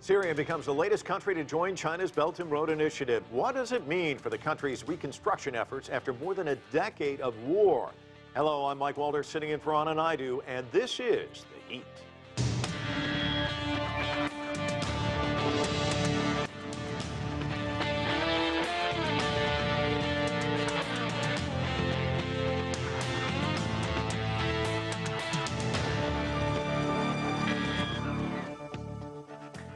Syria becomes the latest country to join China's Belt and Road Initiative. What does it mean for the country's reconstruction efforts after more than a decade of war? Hello, I'm Mike Walter, sitting in for Anna Naidu, and this is The Heat.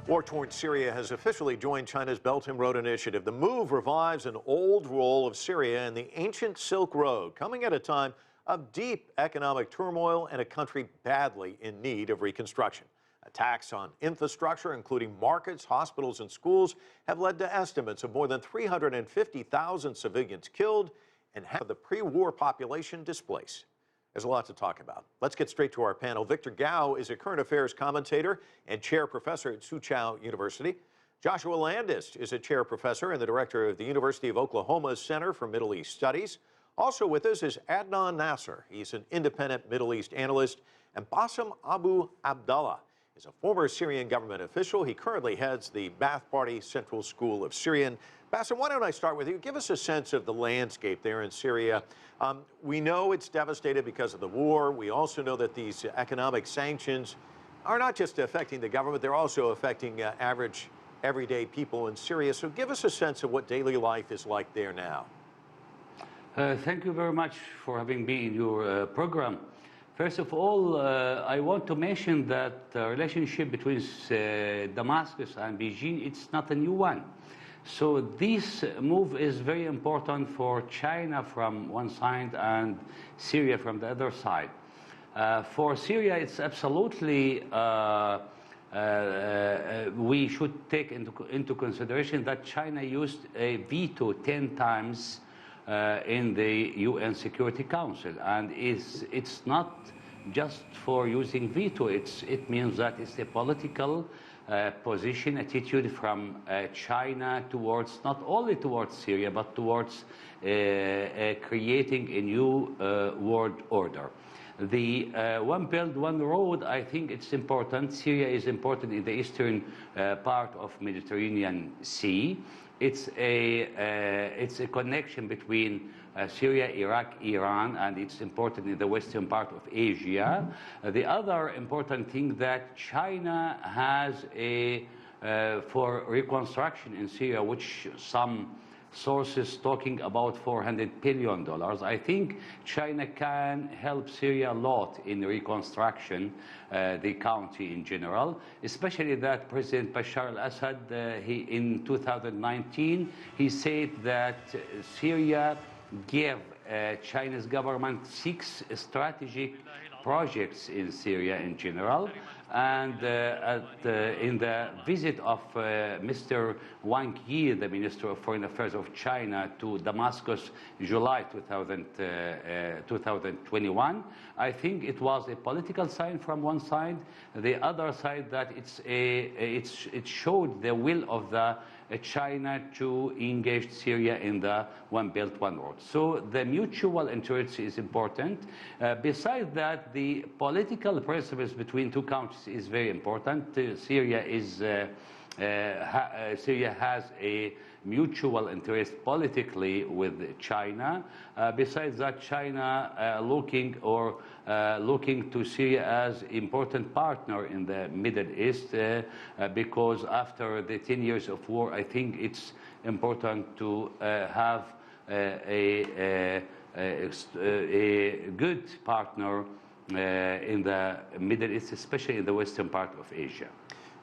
War-torn Syria has officially joined China's Belt and Road Initiative. The move revives an old role of Syria in the ancient Silk Road, coming at a time of deep economic turmoil and a country badly in need of reconstruction. Attacks on infrastructure, including markets, hospitals, and schools, have led to estimates of more than 350,000 civilians killed and half of the pre-war population displaced. There's a lot to talk about. Let's get straight to our panel. Victor Gao is a current affairs commentator and chair professor at Soochow University. Joshua Landis is a chair professor and the director of the University of Oklahoma's Center for Middle East Studies. Also with us is Adnan Nasser. He's an independent Middle East analyst. And Bassam Abu Abdallah is a former Syrian government official. He currently heads the Baath Party Central School of Syrian. Bassam, why don't I start with you? Give us a sense of the landscape there in Syria. We know it's devastated because of the war. We also know that these economic sanctions are not just affecting the government, they're also affecting average, everyday people in Syria. So give us a sense of what daily life is like there now. Thank you very much for having me in your program. First of all, I want to mention that the relationship between Damascus and Beijing, it's not a new one. So this move is very important for China from one side and Syria from the other side. For Syria, it's absolutely, we should take into consideration that China used a veto 10 times in the UN Security Council. And it's not just for using veto, it means that it's a political position, attitude from China towards, not only towards Syria, but towards creating a new world order. The One Belt, One Road, I think it's important. Syria is important in the eastern part of Mediterranean Sea. It's a connection between Syria, Iraq, Iran, and it's important in the western part of Asia. The other important thing that China has for reconstruction in Syria, which some sources talking about $400 billion. I think China can help Syria a lot in reconstruction, the country in general, especially that President Bashar al-Assad, in 2019, he said that Syria gave Chinese government 6 strategic projects in Syria in general. And in the visit of Mr. Wang Yi, the Minister of Foreign Affairs of China, to Damascus, July 2021, I think it was a political sign from one side. The other side that it showed the will of China to engage Syria in the One Belt, One Road. So the mutual interest is important. Besides that, the political principles between two countries is very important. Syria has a mutual interest politically with China. Besides that, China looking to Syria as important partner in the Middle East because after the 10 years of war, I think it's important to have a good partner in the Middle East, especially in the western part of Asia.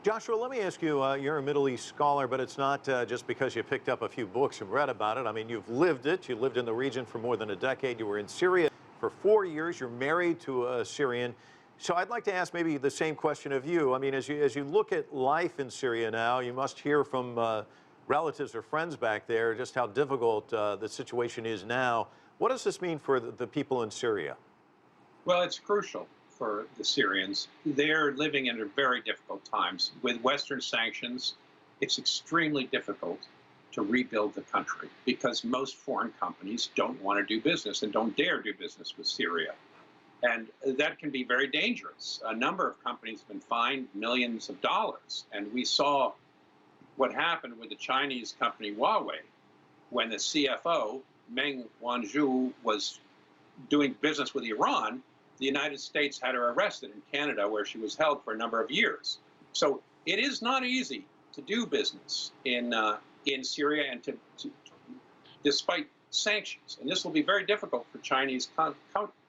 Joshua, let me ask you, you're a Middle East scholar, but it's not just because you picked up a few books and read about it. I mean, you've lived it. You lived in the region for more than a decade. You were in Syria for 4 years. You're married to a Syrian. So I'd like to ask maybe the same question of you. I mean, as you look at life in Syria now, you must hear from relatives or friends back there just how difficult the situation is now. What does this mean for the people in Syria? Well, it's crucial for the Syrians. They're living in very difficult times. With Western sanctions, it's extremely difficult to rebuild the country because most foreign companies don't want to do business and don't dare do business with Syria. And that can be very dangerous. A number of companies have been fined millions of dollars. And we saw what happened with the Chinese company Huawei when the CFO, Meng Wanzhou, was doing business with Iran. The United States had her arrested in Canada, where she was held for a number of years. So it is not easy to do business in Syria, and despite sanctions. And this will be very difficult for Chinese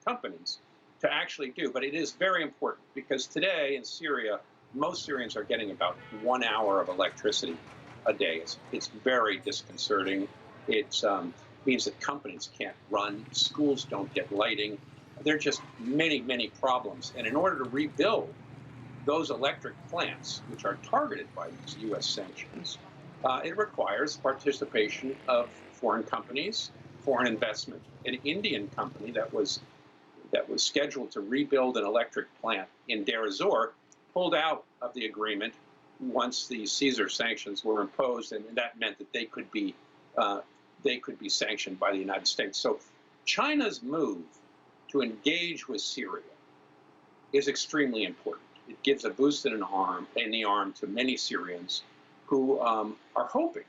companies to actually do. But it is very important, because today in Syria, most Syrians are getting about 1 hour of electricity a day. It's very disconcerting. It means that companies can't run, schools don't get lighting. There are just many, many problems. And in order to rebuild those electric plants, which are targeted by these U.S. sanctions, it requires participation of foreign companies, foreign investment. An Indian company that was scheduled to rebuild an electric plant in Deir ez-Zor pulled out of the agreement once the Caesar sanctions were imposed, and that meant that they could be sanctioned by the United States. So China's move to engage with Syria is extremely important. It gives a boost in the arm to many Syrians who are hoping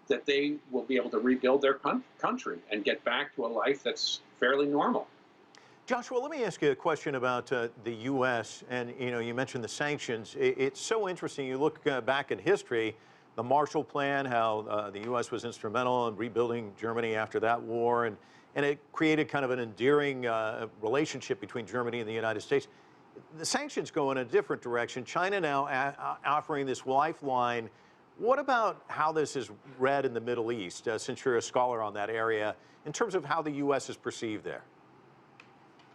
that they will be able to rebuild their country and get back to a life that's fairly normal. Joshua, let me ask you a question about the U.S. And you mentioned the sanctions. It's so interesting. You look back at history, the Marshall Plan, how the U.S. was instrumental in rebuilding Germany after that war, and it created kind of an endearing relationship between Germany and the United States. The sanctions go in a different direction. China now offering this lifeline. What about how this is read in the Middle East, since you're a scholar on that area, in terms of how the U.S. is perceived there?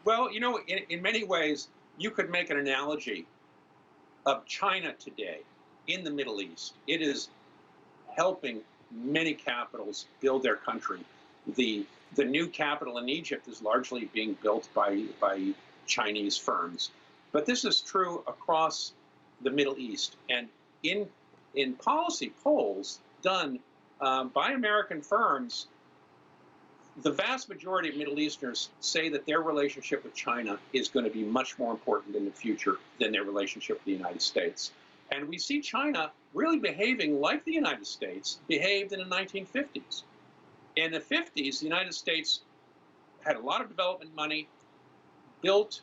Well, in many ways, you could make an analogy of China today in the Middle East. It is helping many capitals build their country. The new capital in Egypt is largely being built by Chinese firms. But this is true across the Middle East. And in policy polls done by American firms, the vast majority of Middle Easterners say that their relationship with China is going to be much more important in the future than their relationship with the United States. And we see China really behaving like the United States behaved in the 1950s. In the 50s, the United States had a lot of development money, built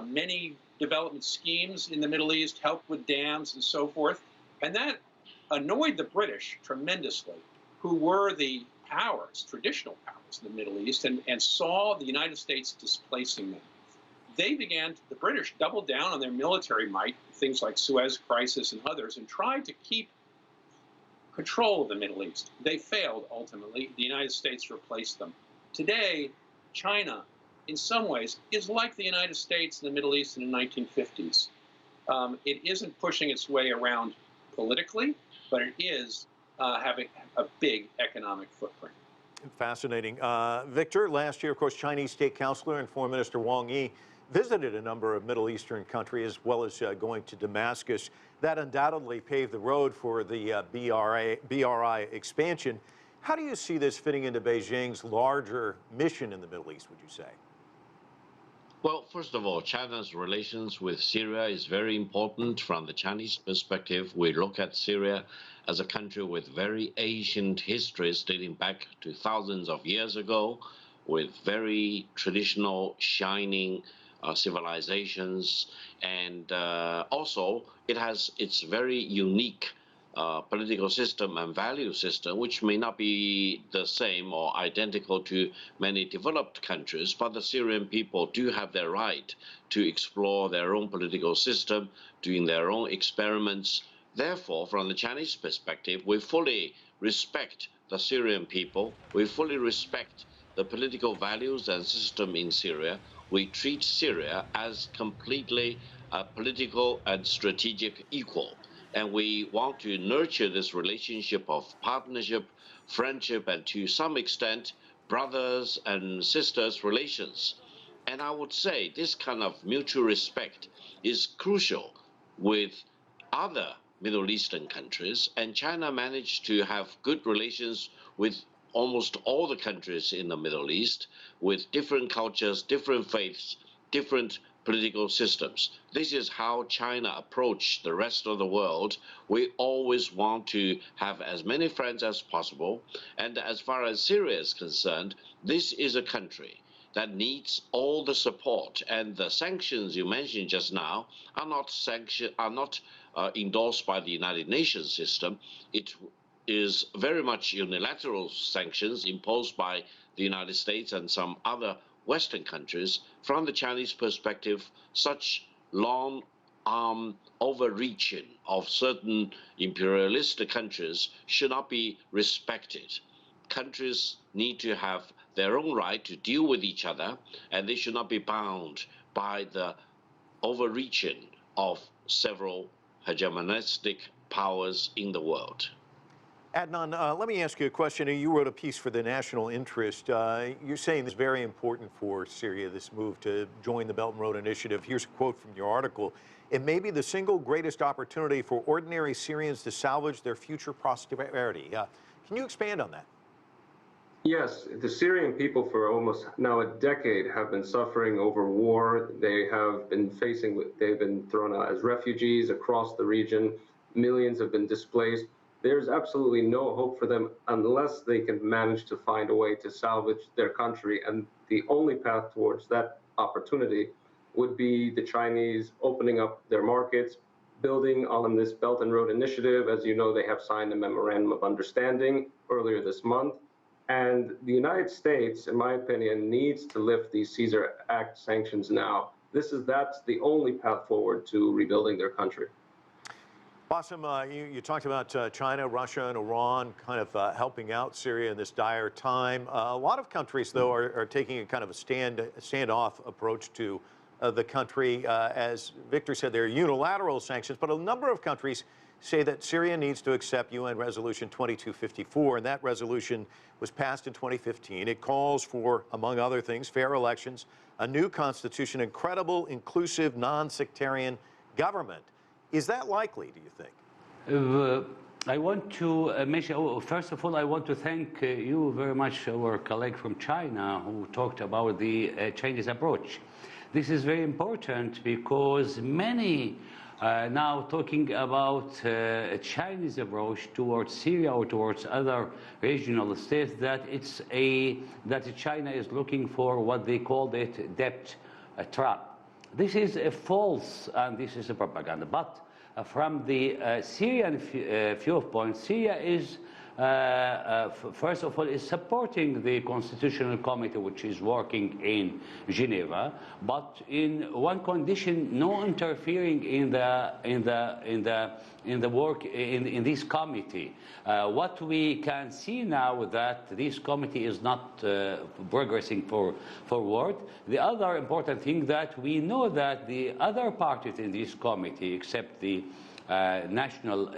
many development schemes in the Middle East, helped with dams and so forth. And that annoyed the British tremendously, who were the powers, traditional powers in the Middle East, and saw the United States displacing them. The British doubled down on their military might, things like Suez Crisis and others, and tried to keep control of the Middle East. They failed ultimately. The United States replaced them. Today, China, in some ways, is like the United States in the Middle East in the 1950s. It isn't pushing its way around politically, but it is having a big economic footprint. Fascinating. Victor, last year, of course, Chinese State Councilor and Foreign Minister Wang Yi visited a number of Middle Eastern countries, as well as going to Damascus. That undoubtedly paved the road for the BRI expansion. How do you see this fitting into Beijing's larger mission in the Middle East, would you say? Well, first of all, China's relations with Syria is very important from the Chinese perspective. We look at Syria as a country with very ancient histories dating back to thousands of years ago, with very traditional, shining civilizations. And also, it has its very unique political system and value system, which may not be the same or identical to many developed countries, but the Syrian people do have their right to explore their own political system, doing their own experiments. Therefore, from the Chinese perspective, we fully respect the Syrian people. We fully respect the political values and system in Syria. We treat Syria as completely a political and strategic equal. And we want to nurture this relationship of partnership, friendship, and to some extent, brothers and sisters relations. And I would say this kind of mutual respect is crucial with other Middle Eastern countries. And China managed to have good relations with almost all the countries in the Middle East with different cultures, different faiths, different political systems. This is how China approached the rest of the world. We always want to have as many friends as possible. And as far as Syria is concerned, this is a country that needs all the support. And the sanctions you mentioned just now are not endorsed by the United Nations system. It is very much unilateral sanctions imposed by the United States and some other Western countries. From the Chinese perspective, such long-arm overreaching of certain imperialistic countries should not be respected. Countries need to have their own right to deal with each other, and they should not be bound by the overreaching of several hegemonistic powers in the world. Adnan, let me ask you a question. You wrote a piece for the National Interest. You're saying it's very important for Syria, this move to join the Belt and Road Initiative. Here's a quote from your article. It may be the single greatest opportunity for ordinary Syrians to salvage their future prosperity. Can you expand on that? Yes, the Syrian people for almost now a decade have been suffering over war. They have been they've been thrown out as refugees across the region. Millions have been displaced. There's absolutely no hope for them unless they can manage to find a way to salvage their country. And the only path towards that opportunity would be the Chinese opening up their markets, building on this Belt and Road Initiative. As you know, they have signed a memorandum of understanding earlier this month. And the United States, in my opinion, needs to lift these Caesar Act sanctions now. That's the only path forward to rebuilding their country. Bassam, you talked about China, Russia, and Iran kind of helping out Syria in this dire time. A lot of countries, though, are taking a kind of a standoff approach to the country. As Victor said, there are unilateral sanctions, but a number of countries say that Syria needs to accept UN Resolution 2254, and that resolution was passed in 2015. It calls for, among other things, fair elections, a new constitution, and credible, inclusive, non-sectarian government. Is that likely, do you think? I want to mention, first of all, I want to thank you very much, our colleague from China, who talked about the Chinese approach. This is very important because many now talking about a Chinese approach towards Syria or towards other regional states, that that China is looking for what they called it debt trap. This is a false and this is a propaganda. But from the Syrian viewpoint, Syria is, first of all, is supporting the Constitutional Committee, which is working in Geneva, but in one condition: no interfering in the work in this committee. What we can see now that this committee is not progressing forward. The other important thing that we know that the other parties in this committee, except the national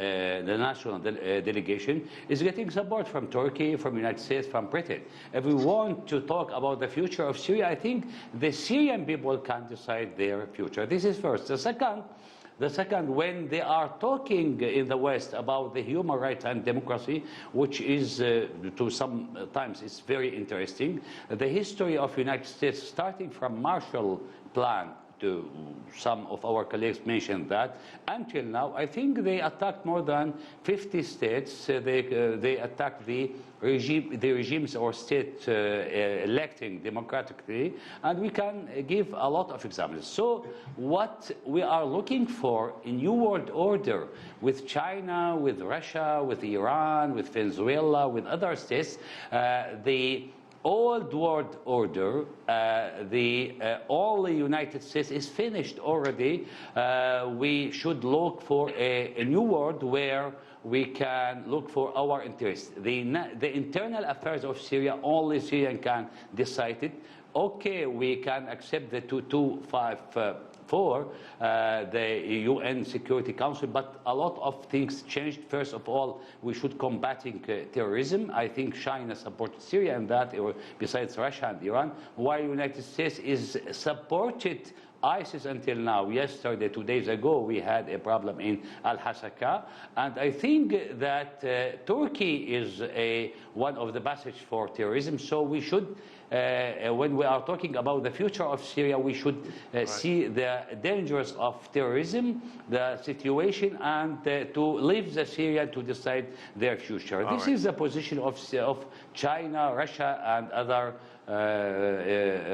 delegation, is getting support from Turkey, from the United States, from Britain. If we want to talk about the future of Syria, I think the Syrian people can decide their future. This is first. The second, when they are talking in the West about the human rights and democracy, which is to sometimes it's very interesting, the history of the United States, starting from Marshall Plan, to some of our colleagues mentioned that, until now, I think they attacked more than 50 states. They attacked the regimes or state electing democratically, and we can give a lot of examples. So what we are looking for in New World Order with China, with Russia, with Iran, with Venezuela, with other states, the old world order, all the United States is finished already. We should look for a new world where we can look for our interests. The internal affairs of Syria, only Syria can decide it. Okay, we can accept the 2254, the UN Security Council, but a lot of things changed. First of all, we should combating terrorism. I think China supported Syria and that, besides Russia and Iran, while the United States is supported ISIS until now. Yesterday, 2 days ago, we had a problem in Al-Hasaka. And I think that Turkey is one of the passage for terrorism. So we should, when we are talking about the future of Syria, we should see the dangers of terrorism, the situation, and to leave the Syria to decide their future. This is the position of China, Russia, and other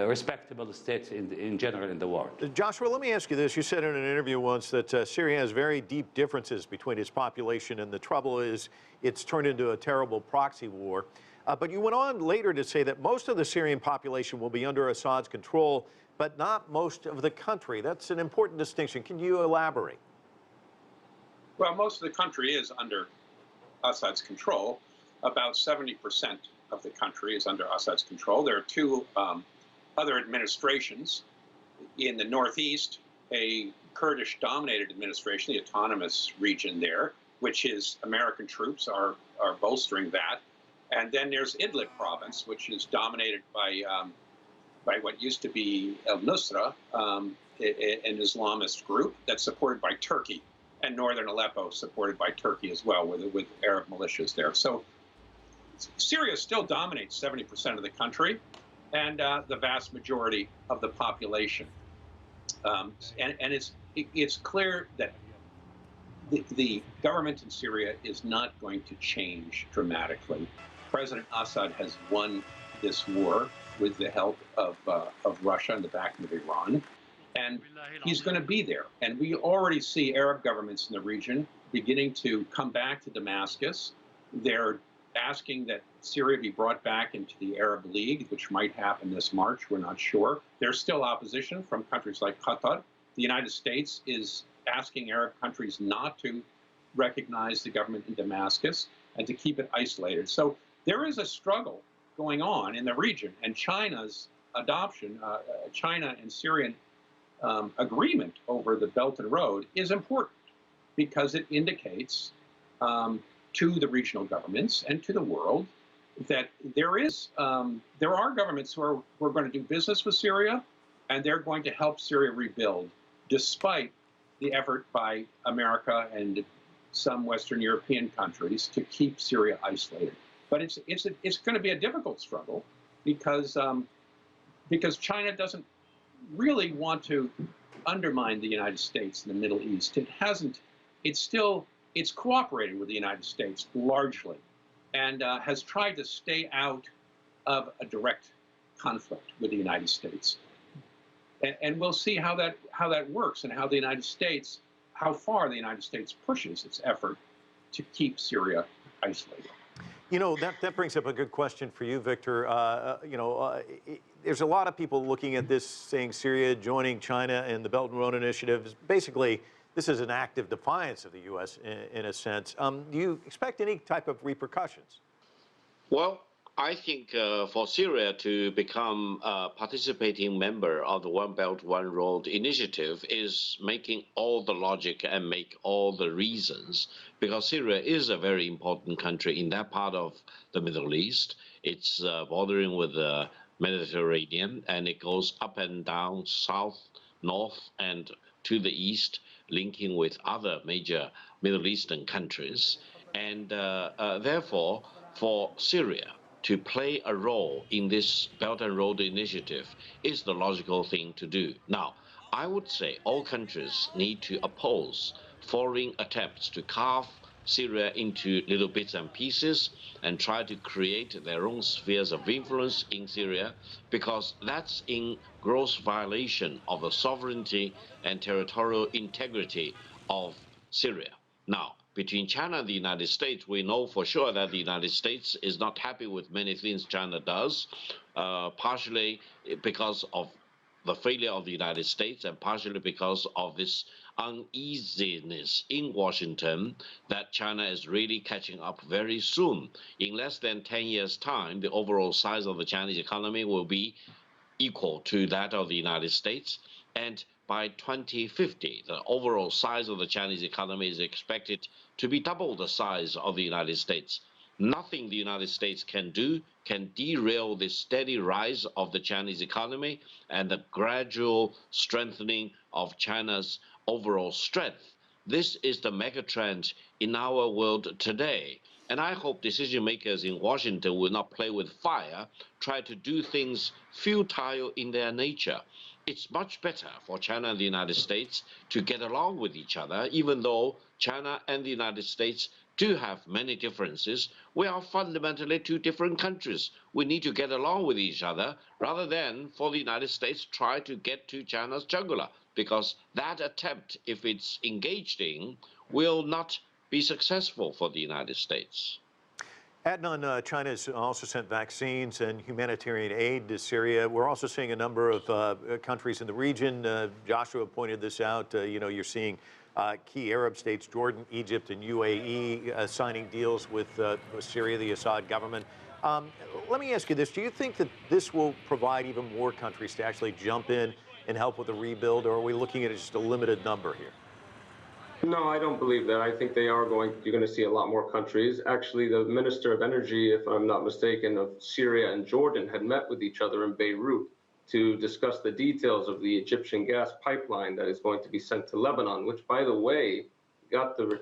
respectable states in general in the world. Joshua, let me ask you this. You said in an interview once that Syria has very deep differences between its population, and the trouble is it's turned into a terrible proxy war. But you went on later to say that most of the Syrian population will be under Assad's control, but not most of the country. That's an important distinction. Can you elaborate? Well, most of the country is under Assad's control. About 70% of the country is under Assad's control. There are two other administrations in the northeast, a Kurdish-dominated administration, the autonomous region there, which is American troops are bolstering that. And then there's Idlib province, which is dominated by what used to be al-Nusra, an Islamist group that's supported by Turkey, and northern Aleppo supported by Turkey as well, with Arab militias there. So Syria still dominates 70% of the country and the vast majority of the population. And it's clear that the government in Syria is not going to change dramatically. President Assad has won this war with the help of Russia and the backing of Iran, and he's going to be there. And we already see Arab governments in the region beginning to come back to Damascus. They're asking that Syria be brought back into the Arab League, which might happen this March. We're not sure. There's still opposition from countries like Qatar. The United States is asking Arab countries not to recognize the government in Damascus and to keep it isolated. So there is a struggle going on in the region, and China's adoption, China and Syrian agreement over the Belt and Road is important because it indicates to the regional governments and to the world that there are governments who are going to do business with Syria, and they're going to help Syria rebuild, despite the effort by America and some Western European countries to keep Syria isolated. But it's going to be a difficult struggle because China doesn't really want to undermine the United States in the Middle East. It hasn't. It's cooperated with the United States largely, and has tried to stay out of a direct conflict with the United States. And we'll see how that works, and how far the United States pushes its effort to keep Syria isolated. You know, that brings up a good question for you, Victor. There's a lot of people looking at this saying Syria joining China and the Belt and Road Initiative is basically, this is an act of defiance of the U.S. in a sense. Do you expect any type of repercussions? Well, I think for Syria to become a participating member of the One Belt, One Road initiative is making all the logic and make all the reasons, because Syria is a very important country in that part of the Middle East. It's bordering with the Mediterranean, and it goes up and down, south, north, and to the east, linking with other major Middle Eastern countries. And therefore, for Syria to play a role in this Belt and Road initiative is the logical thing to do. Now, I would say all countries need to oppose foreign attempts to carve Syria into little bits and pieces and try to create their own spheres of influence in Syria, because that's in gross violation of the sovereignty and territorial integrity of Syria. Now, between China and the United States, we know for sure that the United States is not happy with many things China does, partially because of the failure of the United States and partially because of this uneasiness in Washington that China is really catching up very soon. In less than 10 years' time, the overall size of the Chinese economy will be equal to that of the United States. And by 2050, the overall size of the Chinese economy is expected to be double the size of the United States. Nothing the United States can do can derail the steady rise of the Chinese economy and the gradual strengthening of China's overall strength. This is the megatrend in our world today. And I hope decision makers in Washington will not play with fire, try to do things futile in their nature. It's much better for China and the United States to get along with each other, even though China and the United States do have many differences. We are fundamentally two different countries. We need to get along with each other rather than for the United States try to get to China's jugular, because that attempt, if it's engaged in, will not be successful for the United States. Adnan, China has also sent vaccines and humanitarian aid to Syria. We're also seeing a number of countries in the region. Joshua pointed this out. You're seeing key Arab states, Jordan, Egypt, and UAE, signing deals with Syria, the Assad government. Let me ask you this. Do you think that this will provide even more countries to actually jump in and help with the rebuild, or are we looking at just a limited number here? No, I don't believe that. I think you're going to see a lot more countries. Actually, the Minister of Energy, if I'm not mistaken, of Syria and Jordan had met with each other in Beirut to discuss the details of the Egyptian gas pipeline that is going to be sent to Lebanon, which, by the way,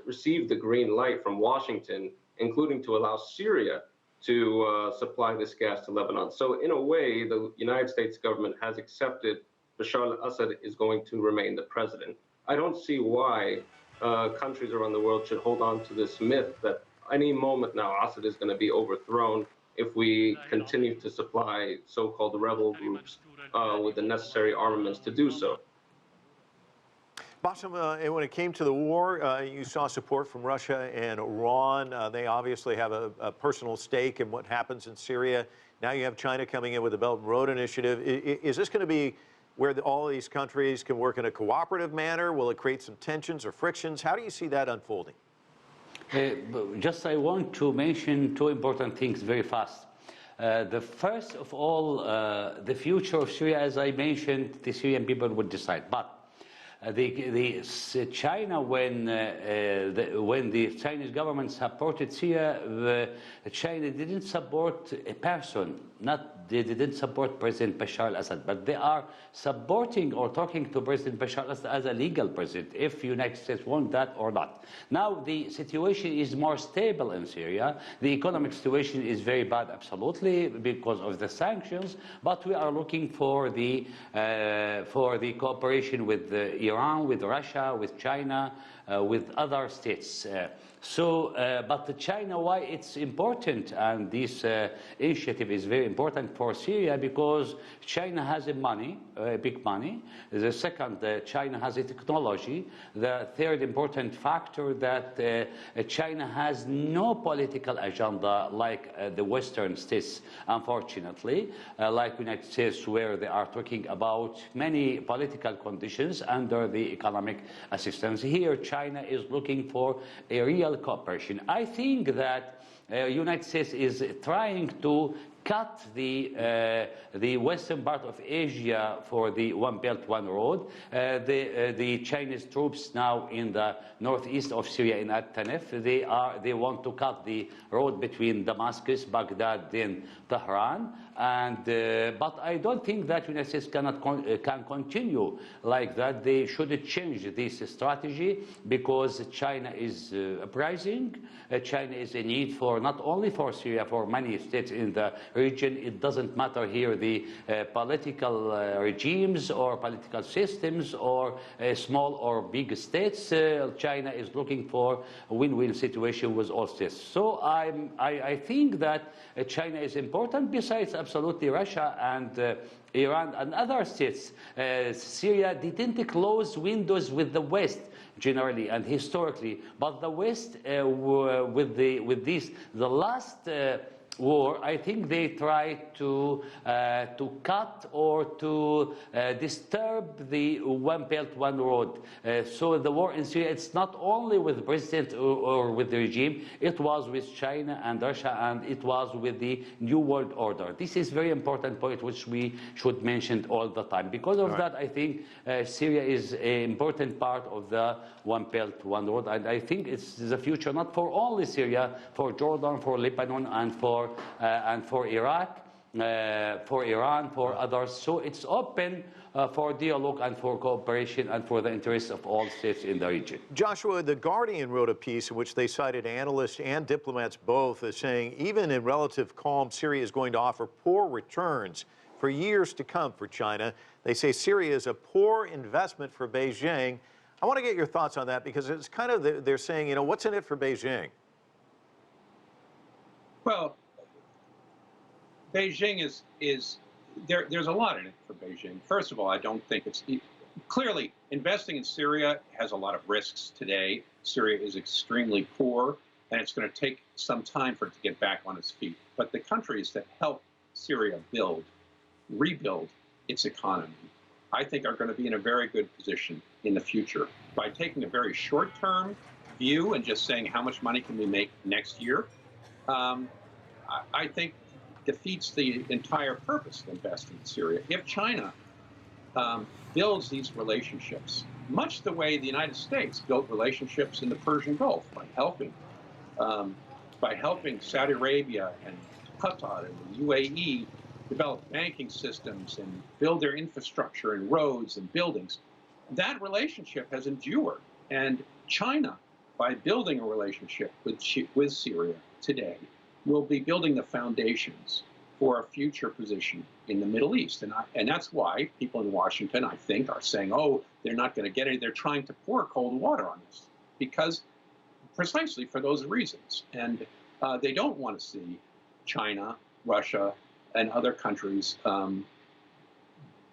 received the green light from Washington, including to allow Syria to supply this gas to Lebanon. So in a way, the United States government has accepted Bashar al-Assad is going to remain the president. I don't see why countries around the world should hold on to this myth that any moment now Assad is going to be overthrown if we continue to supply so-called rebel groups with the necessary armaments to do so. Bassam, when it came to the war, you saw support from Russia and Iran. They obviously have a personal stake in what happens in Syria. Now you have China coming in with the Belt and Road Initiative. Is this going to be where all these countries can work in a cooperative manner? Will it create some tensions or frictions? How do you see that unfolding? I want to mention two important things very fast. The first of all, the future of Syria, as I mentioned, the Syrian people would decide. But China, when the Chinese government supported Syria, China didn't support a person. They didn't support President Bashar al-Assad, but they are supporting or talking to President Bashar al-Assad as a legal president, if the United States want that or not. Now the situation is more stable in Syria. The economic situation is very bad, absolutely, because of the sanctions. But we are looking for the cooperation with Iran, with Russia, with China, with other states. But China, why it's important, and this initiative is very important for Syria, because China has money, big money. The second, China has a technology. The third important factor, that China has no political agenda like the Western states, unfortunately, like the United States, where they are talking about many political conditions under the economic assistance. Here, China is looking for a real cooperation. I think that United States is trying to cut the western part of Asia for the One Belt, One Road. The Chinese troops now in the northeast of Syria in At-Tanif, they want to cut the road between Damascus, Baghdad, then Tehran. But I don't think that United States can continue like that. They should change this strategy, because China is uprising. China is in need for not only for Syria, for many states in the region. It doesn't matter here the political regimes or political systems or small or big states. China is looking for a win-win situation with all states. So I think that China is important, besides absolutely Russia and Iran and other states. Syria didn't close windows with the West generally and historically, but the West with the last war, I think they tried to cut or to disturb the One Belt, One Road. So the war in Syria, it's not only with the president or with the regime, it was with China and Russia, and it was with the New World Order. This is a very important point which we should mention all the time. Because of that, I think Syria is an important part of the One Belt, One Road, and I think it's the future not for only Syria, for Jordan, for Lebanon, and for and for Iraq, for Iran, for others. So it's open for dialogue and for cooperation and for the interests of all states in the region. Joshua, The Guardian wrote a piece in which they cited analysts and diplomats both as saying even in relative calm, Syria is going to offer poor returns for years to come for China. They say Syria is a poor investment for Beijing. I want to get your thoughts on that because it's kind of, they're saying, you know, what's in it for Beijing? Well, Beijing there's a lot in it for Beijing. First of all, I don't think clearly investing in Syria has a lot of risks today. Syria is extremely poor, and it's going to take some time for it to get back on its feet. But the countries that help Syria rebuild its economy, I think are going to be in a very good position in the future. By taking a very short-term view and just saying how much money can we make next year, I think defeats the entire purpose of investing in Syria. If China builds these relationships, much the way the United States built relationships in the Persian Gulf by helping Saudi Arabia and Qatar and the UAE develop banking systems and build their infrastructure and roads and buildings, that relationship has endured. And China, by building a relationship with Syria today, will be building the foundations for a future position in the Middle East. And that's why people in Washington, I think, are saying, oh, they're not going to get it. They're trying to pour cold water on this because precisely for those reasons. And they don't want to see China, Russia, and other countries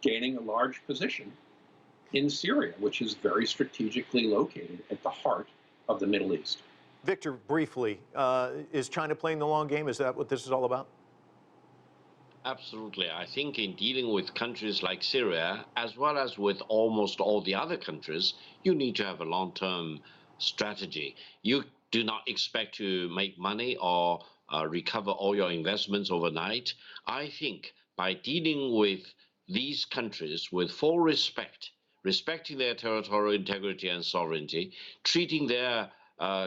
gaining a large position in Syria, which is very strategically located at the heart of the Middle East. Victor, briefly, is China playing the long game? Is that what this is all about? Absolutely. I think in dealing with countries like Syria, as well as with almost all the other countries, you need to have a long-term strategy. You do not expect to make money or recover all your investments overnight. I think by dealing with these countries with full respect, respecting their territorial integrity and sovereignty, treating their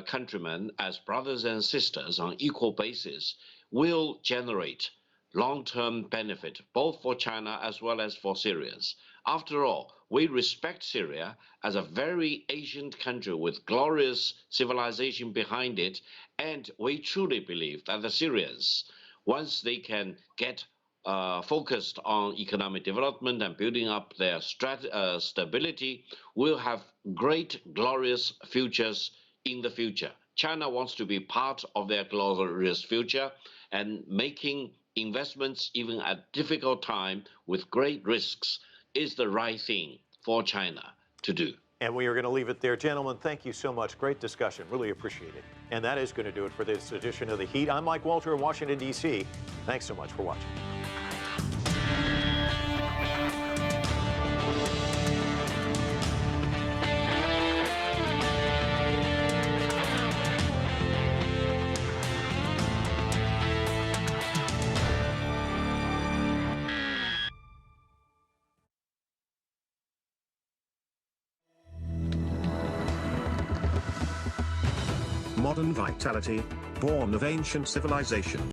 countrymen as brothers and sisters on equal basis, will generate long-term benefit, both for China as well as for Syrians. After all, we respect Syria as a very ancient country with glorious civilization behind it, and we truly believe that the Syrians, once they can get focused on economic development and building up their stability, will have great, glorious futures in the future. China wants to be part of their glorious future, and making investments even at difficult time with great risks is the right thing for China to do. And we are going to leave it there. Gentlemen, thank you so much. Great discussion. Really appreciate it. And that is going to do it for this edition of The Heat. I'm Mike Walter in Washington, D.C. Thanks so much for watching. Modern vitality, born of ancient civilization.